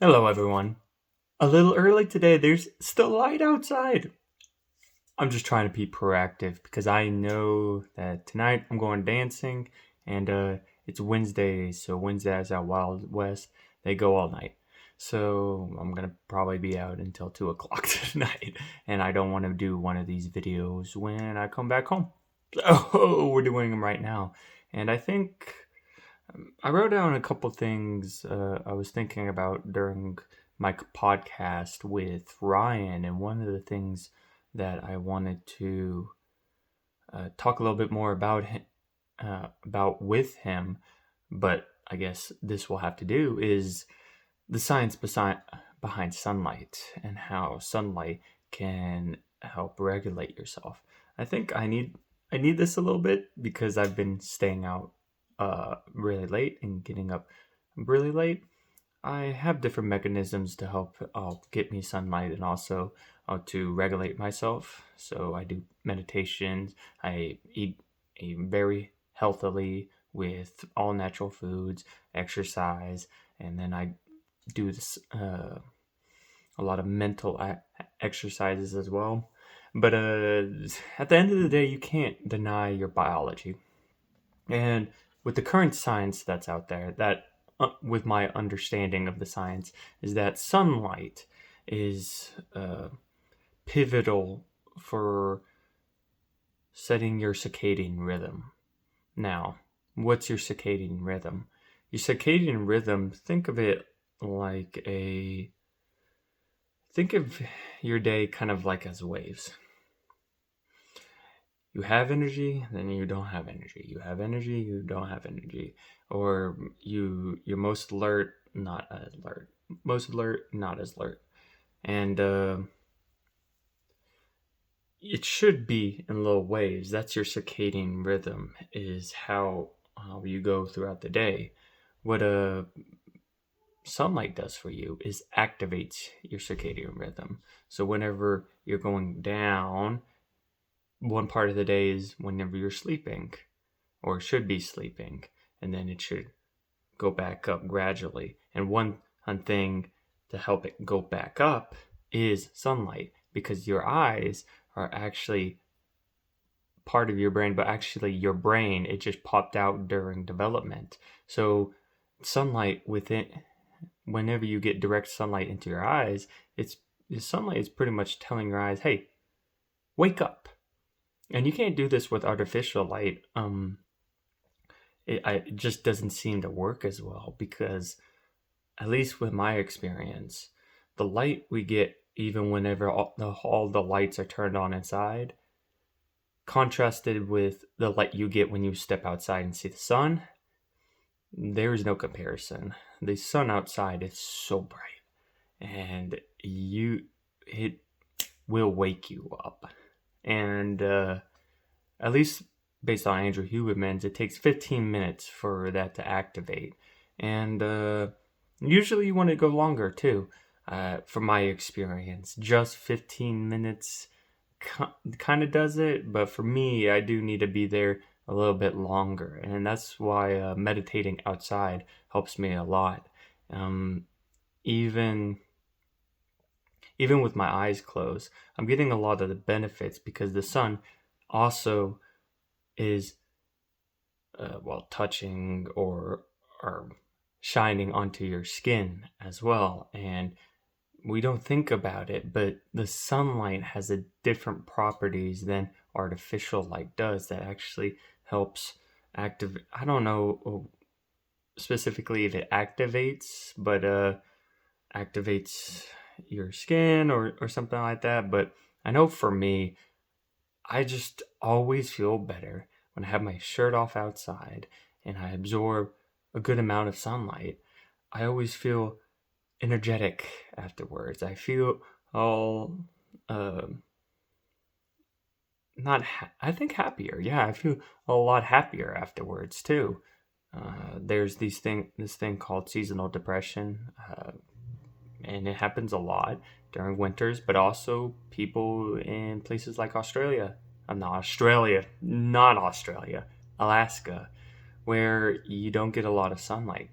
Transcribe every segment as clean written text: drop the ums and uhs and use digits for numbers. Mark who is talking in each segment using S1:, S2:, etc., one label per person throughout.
S1: Hello, everyone. A little early today. There's still light outside. I'm just trying to be proactive because I know that tonight I'm going dancing, and it's Wednesday. So Wednesdays at Wild West, they go all night. So I'm gonna probably be out until 2 o'clock tonight, and I don't want to do one of these videos when I come back home. So we're doing them right now, and I think I wrote down a couple things I was thinking about during my podcast with Ryan, and one of the things that I wanted to talk a little bit more about with him, but I guess this will have to do is the science behind sunlight and how sunlight can help regulate yourself. I think I need this a little bit because I've been staying out really late and getting up really late. I have different mechanisms to help get me sunlight and also to regulate myself. So I do meditations. I eat a very healthily with all natural foods, exercise, and then I do this a lot of mental exercises as well. But at the end of the day, you can't deny your biology. And with the current science that's out there, that with my understanding of the science, is that sunlight is pivotal for setting your circadian rhythm. Now, what's your circadian rhythm? Your circadian rhythm, think of your day kind of like as waves. You have energy, then you don't have energy. You have energy, you don't have energy. Or you're most alert, not as alert. Most alert, not as alert. And it should be in little waves. That's your circadian rhythm, is how you go throughout the day. What sunlight does for you is activates your circadian rhythm. So whenever you're going down, one part of the day is whenever you're sleeping or should be sleeping, and then it should go back up gradually. And one thing to help it go back up is sunlight, because your eyes are actually part of your brain, but actually your brain, it just popped out during development. So sunlight within, whenever you get direct sunlight into your eyes, it's sunlight is pretty much telling your eyes, hey, wake up. And you can't do this with artificial light. It just doesn't seem to work as well, because at least with my experience, the light we get even whenever all the lights are turned on inside, contrasted with the light you get when you step outside and see the sun, there is no comparison. The sun outside is so bright, and it will wake you up. And at least based on Andrew Huberman's, it takes 15 minutes for that to activate. And usually you want to go longer too, from my experience. Just 15 minutes kind of does it, but for me, I do need to be there a little bit longer. And that's why meditating outside helps me a lot. Um, even even with my eyes closed, I'm getting a lot of the benefits because the sun also is touching or shining onto your skin as well. And we don't think about it, but the sunlight has a different properties than artificial light does that actually helps activate. I don't know specifically if it activates, but activates your skin or something like that. But I know for me, I just always feel better when I have my shirt off outside and I absorb a good amount of sunlight. I always feel energetic afterwards. I feel all uh, not I think happier. Yeah, I feel a lot happier afterwards too. There's this thing called seasonal depression, and it happens a lot during winters, but also people in places like Australia. Not Australia, Alaska, where you don't get a lot of sunlight.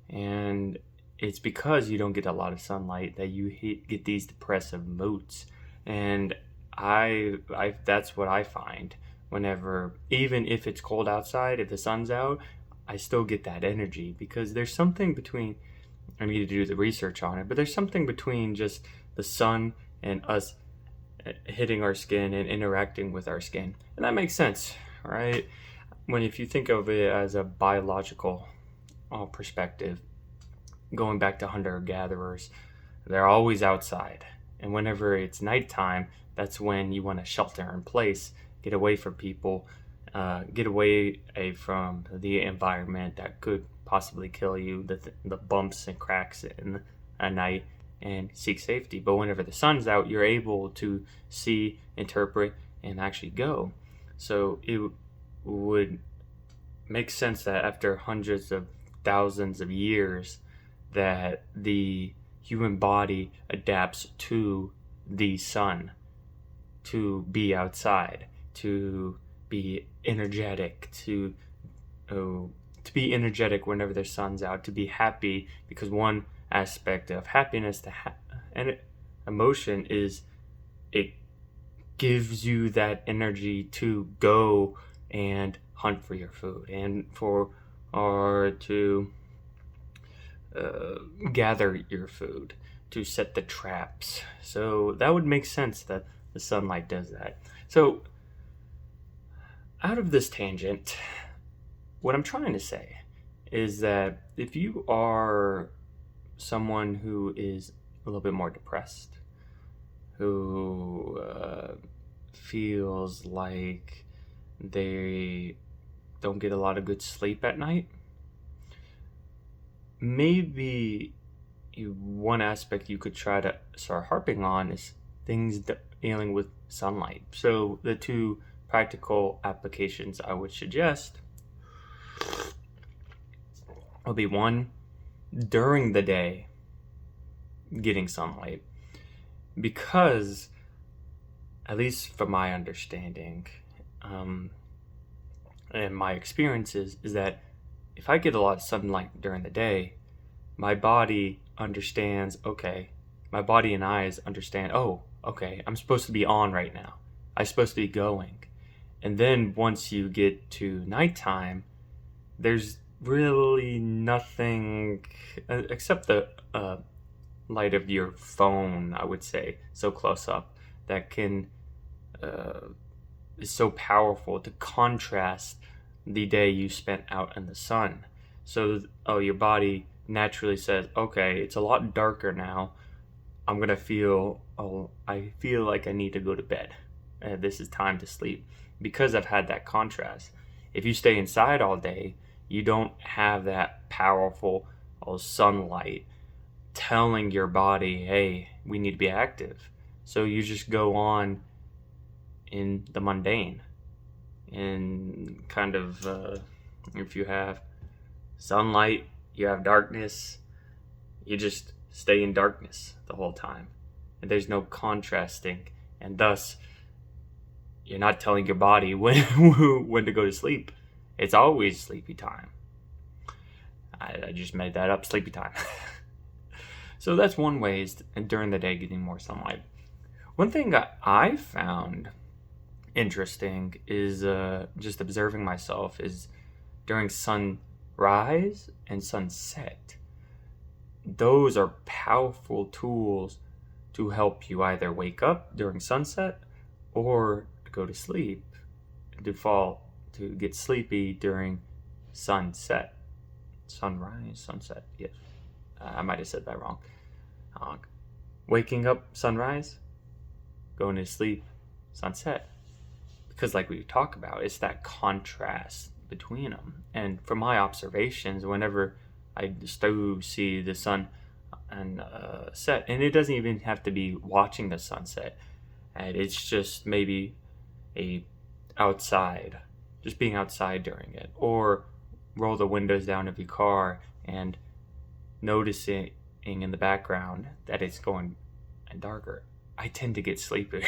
S1: And it's because you don't get a lot of sunlight that you get these depressive moods. And I that's what I find whenever, even if it's cold outside, if the sun's out, I still get that energy because there's something between, I need to do the research on it, but there's something between just the sun and us hitting our skin and interacting with our skin. And that makes sense, right? When if you think of it as a biological perspective, going back to hunter gatherers, they're always outside. And whenever it's nighttime, that's when you want to shelter in place, get away from people, get away from the environment that could possibly kill you, the bumps and cracks in a night, and seek safety. But whenever the sun's out, you're able to see, interpret, and actually go. So it would make sense that after hundreds of thousands of years, that the human body adapts to the sun, to be outside, to be energetic, to be energetic whenever the sun's out, to be happy, because one aspect of happiness and emotion is it gives you that energy to go and hunt for your food and to gather your food, to set the traps. So that would make sense that the sunlight does that. So out of this tangent, what I'm trying to say is that if you are someone who is a little bit more depressed, who feels like they don't get a lot of good sleep at night, maybe one aspect you could try to start harping on is things dealing with sunlight. So the two practical applications I would suggest will be, one, during the day, getting sunlight. Because, at least from my understanding and my experiences, is that if I get a lot of sunlight during the day, my body understands, okay, my body and eyes understand, oh, okay, I'm supposed to be on right now. I'm supposed to be going. And then once you get to nighttime, there's really nothing except the light of your phone, I would say, so close up, that can is so powerful to contrast the day you spent out in the sun. So your body naturally says, okay, it's a lot darker now. I feel like I need to go to bed. This is time to sleep, because I've had that contrast. If you stay inside all day, you don't have that powerful sunlight telling your body, hey, we need to be active. So you just go on in the mundane. And kind of, if you have sunlight, you have darkness, you just stay in darkness the whole time. And there's no contrasting. And thus, you're not telling your body when to go to sleep. It's always sleepy time. I just made that up, sleepy time. So that's one way, is during the day getting more sunlight. One thing I found interesting is just observing myself is during sunrise and sunset. Those are powerful tools to help you either wake up during sunset or to go to sleep, to get sleepy during sunset. Sunrise, sunset, yes. I might have said that wrong. Waking up sunrise, going to sleep sunset. Because like we talk about, it's that contrast between them. And from my observations, whenever I still see the sun and set, and it doesn't even have to be watching the sunset, and it's just maybe just being outside during it, or roll the windows down of your car and noticing in the background that it's going darker, I tend to get sleepy.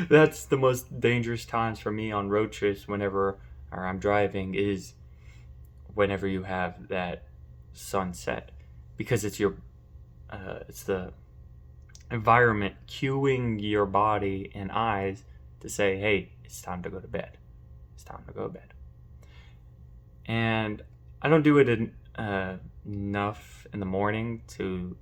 S1: That's the most dangerous times for me on road trips, whenever I'm driving, is whenever you have that sunset, because it's the environment cueing your body and eyes to say, hey, it's time to go to bed. It's time to go to bed. And I don't do it enough in the morning to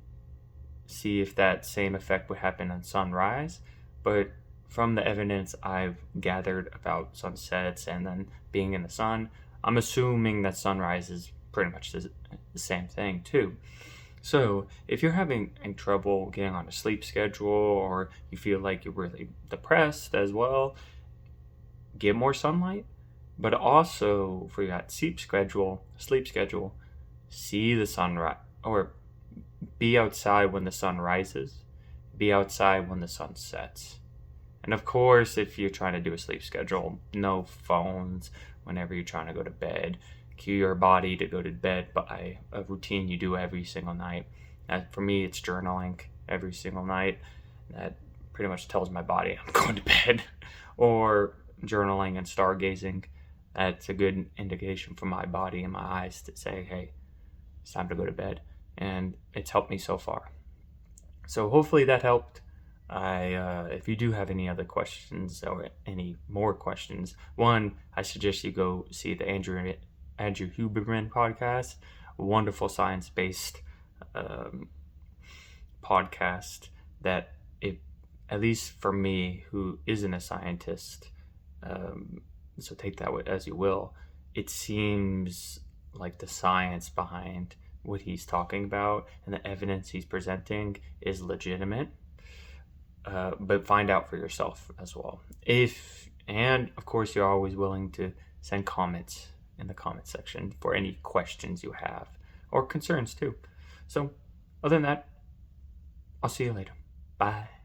S1: see if that same effect would happen on sunrise, but from the evidence I've gathered about sunsets and then being in the sun, I'm assuming that sunrise is pretty much the same thing too. So if you're having trouble getting on a sleep schedule, or you feel like you're really depressed as well, get more sunlight. But also for that sleep schedule, see the sunrise, or be outside when the sun rises, be outside when the sun sets. And of course, if you're trying to do a sleep schedule, no phones whenever you're trying to go to bed. Cue your body to go to bed by a routine you do every single night. For me, it's journaling every single night. That pretty much tells my body I'm going to bed. Or journaling and stargazing. That's a good indication for my body and my eyes to say, hey, it's time to go to bed. And it's helped me so far. So hopefully that helped. If you do have any other questions or any more questions, one, I suggest you go see the Andrew Huberman podcast, a wonderful science-based podcast that, at least for me, who isn't a scientist, so take that as you will, it seems like the science behind what he's talking about and the evidence he's presenting is legitimate. But find out for yourself as well. And of course, you're always willing to send comments in the comment section for any questions you have or concerns too. So other than that, I'll see you later. Bye.